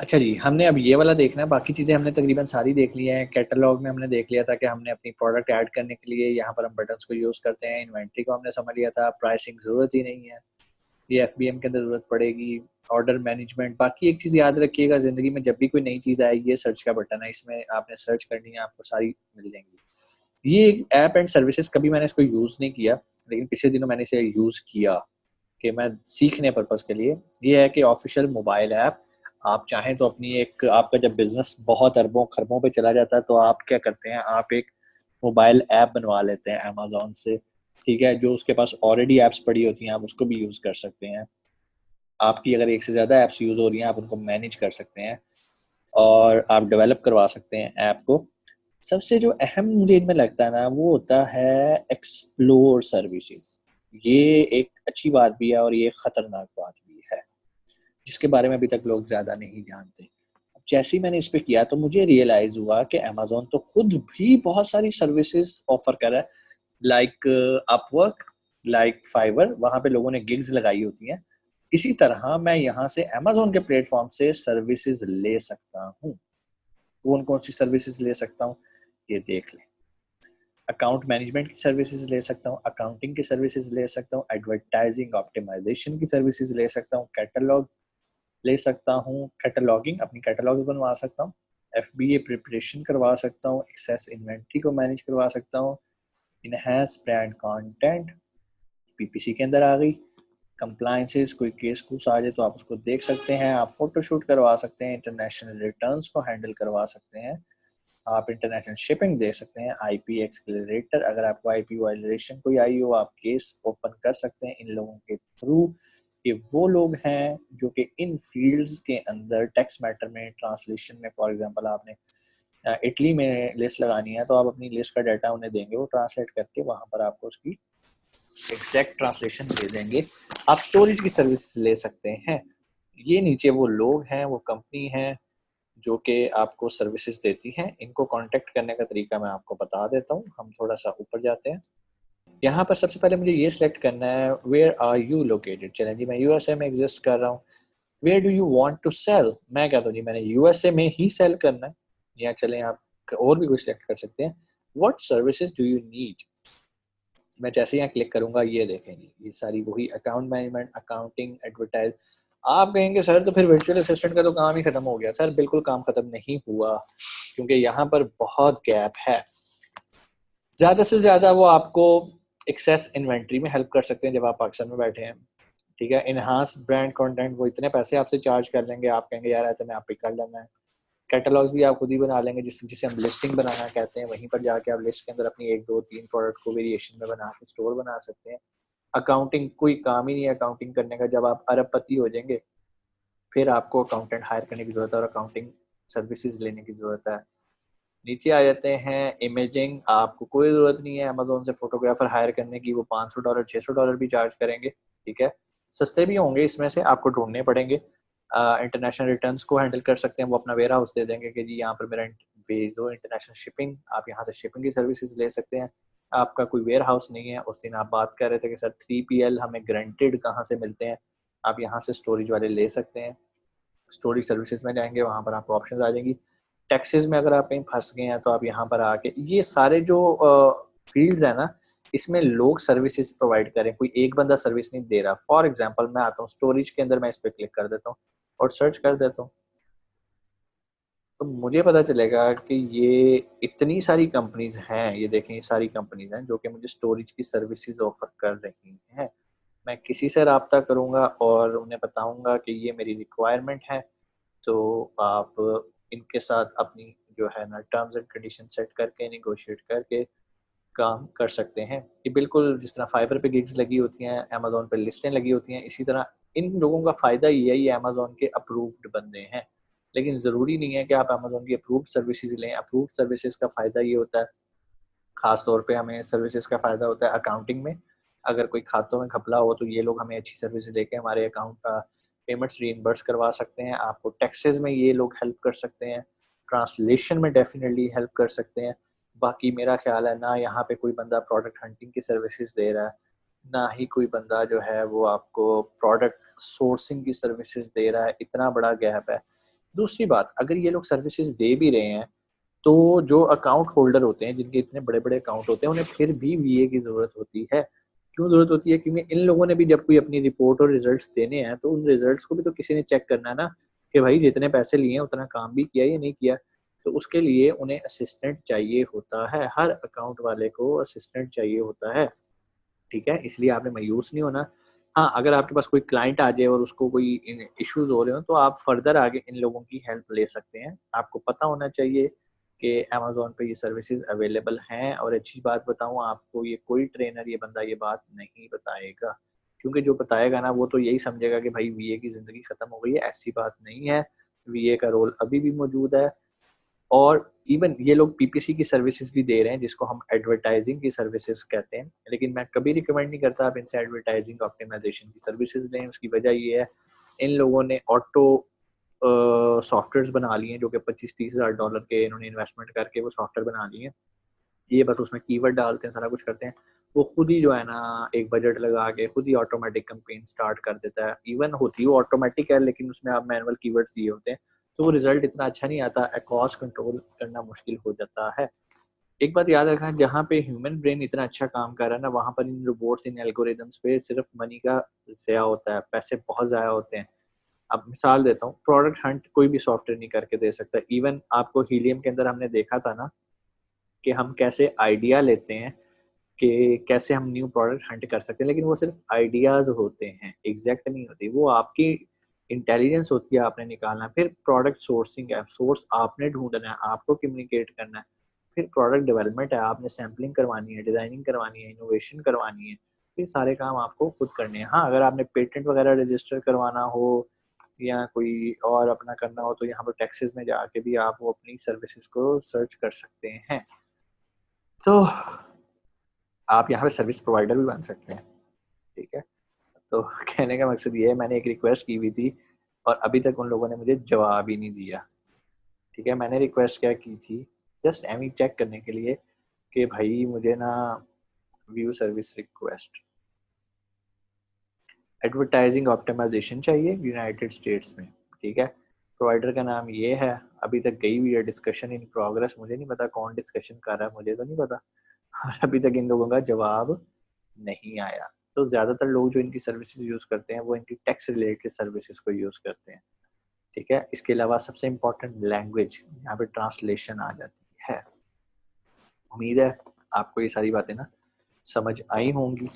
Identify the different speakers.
Speaker 1: अच्छा जी, हमने अब ये वाला देखना है, बाकी चीज़ें हमने तकरीबन सारी देख ली हैं। कैटलॉग में हमने देख लिया था कि हमने अपनी प्रोडक्ट ऐड करने के लिए यहाँ पर हम बटन्स को यूज़ करते हैं। इन्वेंटरी को हमने समझ लिया था, प्राइसिंग ज़रूरत ही नहीं है, ये एफबीएम के अंदर ज़रूरत पड़ेगी। ऑर्डर मैनेजमेंट, बाकी एक चीज़ याद रखिएगा, ज़िंदगी में जब भी कोई नई चीज़ आए, ये सर्च का बटन है, इसमें आपने सर्च करनी है, आपको सारी मिल जाएंगी। ये ऐप एंड सर्विसेज कभी मैंने इसको यूज़ नहीं किया, लेकिन पिछले दिनों मैंने इसे यूज़ किया कि मैं सीखने पर्पज़ के लिए। ये है कि ऑफिशियल मोबाइल ऐप, आप चाहें तो अपनी एक, आपका जब बिज़नेस बहुत अरबों खरबों पे चला जाता है तो आप क्या करते हैं, आप एक मोबाइल ऐप बनवा लेते हैं अमेज़न से, ठीक है? जो उसके पास ऑलरेडी ऐप्स पड़ी होती हैं, आप उसको भी यूज़ कर सकते हैं। आपकी अगर एक से ज़्यादा ऐप्स यूज़ हो रही हैं, आप उनको मैनेज कर सकते हैं और आप डेवलप करवा सकते हैं ऐप को। सबसे जो अहम मुझे इनमें लगता है ना, वो होता है एक्सप्लोर सर्विसेज। ये एक अच्छी बात भी है और ये खतरनाक बात भी है, जिसके बारे में अभी तक लोग ज़्यादा नहीं जानते। अब जैसे ही मैंने इस पे किया तो मुझे रियलाइज़ हुआ कि अमेज़न तो खुद भी बहुत सारी सर्विसेज ऑफ़र कर रहा है, लाइक अपवर्क, लाइक फाइवर, वहाँ पे लोगों ने गिग्स लगाई होती हैं। इसी तरह मैं यहाँ से अमेज़न के प्लेटफ़ॉर्म से सर्विसेज ले सकता हूँ। कौन-कौन सी सर्विसेज ले सकता हूँ, ये देख लें। अकाउंट मैनेजमेंट की सर्विसेज ले सकता हूँ, अकाउंटिंग की सर्विसेज ले सकता हूँ, एडवर्टाइजिंग ऑप्टिमाइजेशन की सर्विसेज ले सकता हूँ, कैटलॉग ले सकता हूँ, कैटलॉगिंग, अपनी कैटलॉग बनवा सकता हूँ, एफबीए प्रिपरेशन करवा सकता हूँ, एक्सेस इन्वेंट्री को मैनेज करवा सकता हूँ, इनहैंस ब्रांड कंटेंट पीपीसी के अंदर आ गई, कंप्लायंसेस, कोई केस कुछ आ जाए तो आप उसको देख सकते हैं, आप फोटोशूट करवा सकते हैं, इंटरनेशनल रिटर्न्स को हैंडल करवा सकते हैं, आप इंटरनेशनल शिपिंग दे सकते हैं, आईपी एक्सक्लरेटर, अगर आपको आईपी वायलेशन कोई आई हो, आप केस ओपन कर सकते हैं इन लोगों के थ्रू। ये वो लोग हैं जो कि इन फील्ड्स के अंदर टेक्स्ट मैटर में, ट्रांसलेशन में, फॉर एग्जांपल आपने इटली में लिस्ट लगानी है तो आप अपनी लिस्ट का डाटा उन्हें देंगे, वो ट्रांसलेट करके वहां पर आपको उसकी एग्जैक्ट ट्रांसलेशन दे देंगे। आप स्टोरेज की सर्विस ले सकते हैं। ये नीचे वो लोग हैं, वो कंपनी है जो कि आपको सर्विसेज देती हैं। इनको कांटेक्ट करने का तरीका मैं आपको बता देता हूँ। हम थोड़ा सा ऊपर जाते हैं। यहाँ पर सबसे पहले मुझे ये सिलेक्ट करना है, वेयर आर यू लोकेटेड। चलें जी, मैं यूएसए में एग्जिस्ट कर रहा हूँ। Where do you want to sell, मैं कहता हूँ जी मैंने यूएसए में ही सेल करना है। या चलें आप और भी कुछ सिलेक्ट कर सकते हैं। What services do you need, मैं जैसे यहाँ क्लिक करूंगा, ये देखेंगे ये सारी वही अकाउंट मैनेजमेंट, अकाउंटिंग, एडवर्टाइज। आप कहेंगे सर तो फिर वर्चुअल असिस्टेंट का तो काम ही खत्म हो गया। सर बिल्कुल काम खत्म नहीं हुआ, क्योंकि यहाँ पर बहुत गैप है। ज़्यादा से ज़्यादा वो आपको एक्सेस इन्वेंट्री में हेल्प कर सकते हैं जब आप पाकिस्तान में बैठे हैं, ठीक है। इनहांस ब्रांड कंटेंट, वो इतने पैसे आपसे चार्ज कर लेंगे, आप कहेंगे यार ऐसे में आप पिक कर लेना है। कैटलॉग्स भी आप खुद ही बना लेंगे, जिसे हम लिस्टिंग बनाना कहते हैं। वहीं पर जाके आप लिस्ट के अंदर अपनी 1 2 3 प्रोडक्ट को वेरिएशन में बना के स्टोर बना सकते हैं। अकाउंटिंग कोई काम ही नहीं है अकाउंटिंग करने का। जब आप अरबपति हो जाएंगे फिर आपको अकाउंटेंट हायर करने की ज़रूरत है और अकाउंटिंग सर्विसेज लेने की ज़रूरत है। नीचे आ जाते हैं इमेजिंग, आपको कोई ज़रूरत नहीं है अमेजोन से फोटोग्राफर हायर करने की, वो $500 $600 भी चार्ज करेंगे, ठीक है। सस्ते भी होंगे, इसमें से आपको ढूंढने पड़ेंगे। इंटरनेशनल रिटर्न्स को हैंडल कर सकते हैं, वो अपना वेयर हाउस दे देंगे कि जी यहाँ पर मेरा भेज दो। इंटरनेशनल शिपिंग, आप यहाँ से शिपिंग की सर्विसेज ले सकते हैं। आपका कोई वेयर हाउस नहीं है, उस दिन आप बात कर रहे थे कि सर 3PL हमें ग्रंटेड कहाँ से मिलते हैं, आप यहाँ से स्टोरेज वाले ले सकते हैं। स्टोरेज सर्विसेज में जाएंगे, वहाँ पर आपको ऑप्शन आ जाएंगी। टैक्सेस में अगर आप कहीं फंस गए हैं तो आप यहाँ पर आके ये सारे जो फील्ड्स है ना, इसमें लोग सर्विसेज प्रोवाइड करें, कोई एक बंदा सर्विस नहीं दे रहा। फॉर एग्जांपल मैं आता हूँ स्टोरेज के अंदर, मैं इस पर क्लिक कर देता हूँ और सर्च कर देता हूँ, तो मुझे पता चलेगा कि ये इतनी सारी कंपनीज हैं। ये देखें, ये सारी कंपनीज हैं जो कि मुझे स्टोरेज की सर्विसेज ऑफर कर रही हैं। मैं किसी से रब्ता करूंगा और उन्हें बताऊंगा कि ये मेरी रिक्वायरमेंट है, तो आप इनके साथ अपनी जो है ना टर्म्स एंड कंडीशन सेट करके, नेगोशिएट करके काम कर सकते हैं। ये बिल्कुल जिस तरह फाइबर पे गिग्स लगी होती हैं, अमेजोन पे लिस्टें लगी होती हैं, इसी तरह इन लोगों का फ़ायदा ये है, ये अमेजोन के अप्रूव्ड बंदे हैं। लेकिन ज़रूरी नहीं है कि आप अमेजोन की अप्रूव्ड सर्विसेज लें। अप्रूव्ड सर्विसेज का फ़ायदा ये होता है, ख़ास तौर पे हमें सर्विसेज का फ़ायदा होता है अकाउंटिंग में। अगर कोई खातों में घपला हो तो ये लोग हमें अच्छी सर्विस देके हमारे अकाउंट का पेमेंट्स रीइंबर्स करवा सकते हैं। आपको टैक्सेस में ये लोग हेल्प कर सकते हैं, ट्रांसलेशन में डेफिनेटली हेल्प कर सकते हैं। बाकी मेरा ख्याल है ना यहाँ पे कोई बंदा प्रोडक्ट हंटिंग की सर्विसेज दे रहा है, ना ही कोई बंदा जो है वो आपको प्रोडक्ट सोर्सिंग की सर्विसेज दे रहा है। इतना बड़ा गैप है। दूसरी बात, अगर ये लोग सर्विसेज दे भी रहे हैं तो जो अकाउंट होल्डर होते हैं, जिनके इतने बड़े बड़े अकाउंट होते हैं, उन्हें फिर भी वीए की जरूरत होती है। क्यों जरूरत होती है? क्योंकि इन लोगों ने भी जब कोई अपनी रिपोर्ट और रिजल्ट्स देने हैं तो उन रिजल्ट्स को भी तो किसी ने चेक करना है ना, कि भाई जितने पैसे लिए हैं उतना काम भी किया या नहीं किया। तो उसके लिए उन्हें असिस्टेंट चाहिए होता है, हर अकाउंट वाले को असिस्टेंट चाहिए होता है। ठीक है, इसलिए आपने मायूस नहीं होना। हाँ, अगर आपके पास कोई क्लाइंट आ जाए और उसको कोई इश्यूज हो रहे हो तो आप फर्दर आगे इन लोगों की हेल्प ले सकते हैं। आपको पता होना चाहिए कि अमेज़न पे ये सर्विसेज अवेलेबल हैं, और अच्छी बात बताऊँ आपको, ये कोई ट्रेनर ये बंदा ये बात नहीं बताएगा। क्योंकि जो बताएगा ना वो तो यही समझेगा कि भाई वीए की ज़िंदगी खत्म हो गई है, ऐसी बात नहीं है। वीए का रोल अभी भी मौजूद है। और इवन ये लोग पीपीसी की सर्विसेज भी दे रहे हैं, जिसको हम एडवर्टाइजिंग की सर्विसेज कहते हैं। लेकिन मैं कभी रिकमेंड नहीं करता आप इनसे एडवर्टाइजिंग ऑप्टिमाइजेशन की सर्विसेज लें। उसकी वजह ये है, इन लोगों ने ऑटो सॉफ्टवेयर्स बना लिए हैं जो कि 25-30 हज़ार डॉलर के इन्होंने इन्वेस्टमेंट करके वो सॉफ्टवेयर बना लिए हैं। ये बस उसमें कीवर्ड डालते हैं, सारा कुछ करते हैं। वो खुद ही जो है ना एक बजट लगा के खुद ही ऑटोमेटिक कैंपेन स्टार्ट कर देता है। इवन होती वो ऑटोमेटिक है, लेकिन उसमें आप मैनुअल कीवर्ड्स दिए होते हैं, तो वो रिजल्ट इतना अच्छा नहीं आता, कॉस्ट कंट्रोल करना मुश्किल हो जाता है। एक बात याद रखना, जहाँ पे ह्यूमन ब्रेन इतना अच्छा काम कर रहा है ना, वहाँ पर इन रोबोट्स, इन एल्गोरिदम्स पे सिर्फ मनी का ज़ाया होता है, पैसे बहुत ज़ाया होते हैं। अब मिसाल देता हूँ, प्रोडक्ट हंट कोई भी सॉफ्टवेयर नहीं करके दे सकता। इवन आपको हीलियम के अंदर हमने देखा था ना कि हम कैसे आइडिया लेते हैं कि कैसे हम न्यू प्रोडक्ट हंट कर सकते हैं, लेकिन वो सिर्फ आइडियाज होते हैं, एग्जैक्ट नहीं होती। वो आपकी इंटेलिजेंस होती है, आपने निकालना है। फिर प्रोडक्ट सोर्सिंग है, सोर्स आपने ढूंढना है, आपको कम्युनिकेट करना है। फिर प्रोडक्ट डेवलपमेंट है, आपने सैम्पलिंग करवानी है, डिजाइनिंग करवानी है, इनोवेशन करवानी है। ये सारे काम आपको खुद करने हैं। हाँ, अगर आपने पेटेंट वगैरह रजिस्टर करवाना हो या कोई और अपना करना हो तो यहाँ पर टैक्सेस में जाके भी आप वो अपनी सर्विसेज को सर्च कर सकते हैं। तो आप यहाँ पे सर्विस प्रोवाइडर भी बन सकते हैं। ठीक है, तो कहने का मकसद ये है, मैंने एक रिक्वेस्ट की हुई थी और अभी तक उन लोगों ने मुझे जवाब ही नहीं दिया। ठीक है, मैंने रिक्वेस्ट क्या की थी, जस्ट एमी चेक करने के लिए कि भाई मुझे ना view service request, advertising optimisation चाहिए यूनाइटेड स्टेट्स में। ठीक है, प्रोवाइडर का नाम ये है, अभी तक गई हुई है, डिस्कशन इन प्रोग्रेस। मुझे नहीं पता कौन डिस्कशन कर रहा है, मुझे तो नहीं पता। और अभी तक इन लोगों का जवाब नहीं आया। तो ज़्यादातर लोग जो इनकी सर्विसेज यूज़ करते हैं वो इनकी टैक्स रिलेटेड सर्विसेज को यूज़ करते हैं। ठीक है, इसके अलावा सबसे इम्पोर्टेंट लैंग्वेज, यहाँ पे ट्रांसलेशन आ जाती है। उम्मीद है आपको ये सारी बातें ना समझ आई होंगी।